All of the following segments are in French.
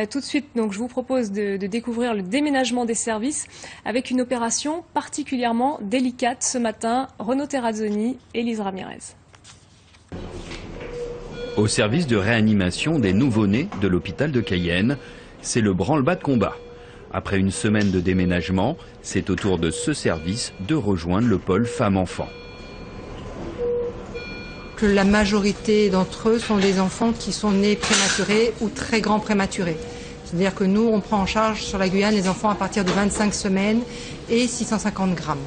Tout de suite, donc, je vous propose de découvrir le déménagement des services avec une opération particulièrement délicate ce matin. Renaud Terrazzoni et Lise Ramirez. Au service de réanimation des nouveau-nés de l'hôpital de Cayenne, c'est le branle-bas de combat. Après une semaine de déménagement, c'est au tour de ce service de rejoindre le pôle femmes-enfants. Que la majorité d'entre eux sont des enfants qui sont nés prématurés ou très grands prématurés. C'est-à-dire que nous, on prend en charge sur la Guyane les enfants à partir de 25 semaines et 650 grammes.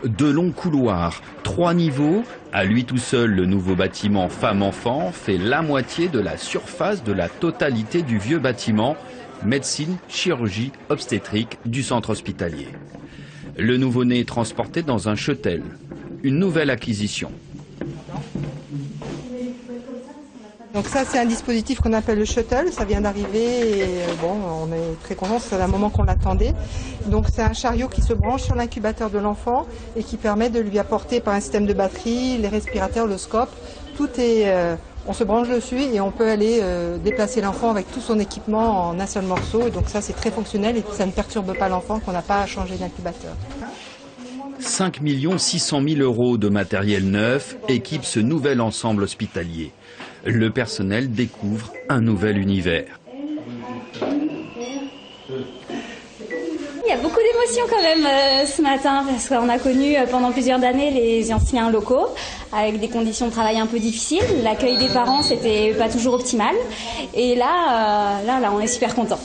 De longs couloirs, 3 niveaux. À lui tout seul, le nouveau bâtiment femmes-enfants fait la moitié de la surface de la totalité du vieux bâtiment médecine, chirurgie, obstétrique du centre hospitalier. Le nouveau-né est transporté dans un shuttle, une nouvelle acquisition. Donc ça, c'est un dispositif qu'on appelle le shuttle, ça vient d'arriver et bon, on est très contents, c'est un moment qu'on l'attendait. Donc c'est un chariot qui se branche sur l'incubateur de l'enfant et qui permet de lui apporter par un système de batterie, les respirateurs, le scope, tout est... on se branche dessus et on peut aller déplacer l'enfant avec tout son équipement en un seul morceau. Et donc ça, c'est très fonctionnel et ça ne perturbe pas l'enfant, qu'on n'a pas à changer d'incubateur. 5 600 000 € de matériel neuf équipe ce nouvel ensemble hospitalier. Le personnel découvre un nouvel univers. Il y a beaucoup d'émotions quand même ce matin parce qu'on a connu pendant plusieurs années les anciens locaux avec des conditions de travail un peu difficiles. L'accueil des parents, c'était pas toujours optimal. Et là, on est super contents.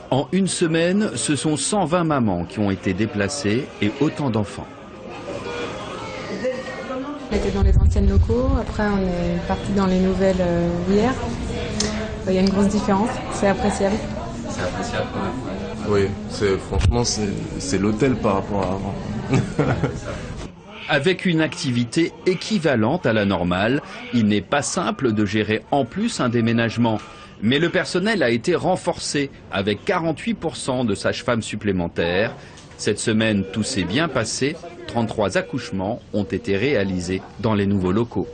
En une semaine, ce sont 120 mamans qui ont été déplacées et autant d'enfants. On était dans les anciens locaux, après on est parti dans les nouvelles hier. Il y a une grosse différence, c'est appréciable. C'est appréciable quand même. Oui, franchement c'est l'hôtel par rapport à avant. Avec une activité équivalente à la normale, il n'est pas simple de gérer en plus un déménagement. Mais le personnel a été renforcé avec 48% de sages-femmes supplémentaires. Cette semaine, tout s'est bien passé. 33 accouchements ont été réalisés dans les nouveaux locaux.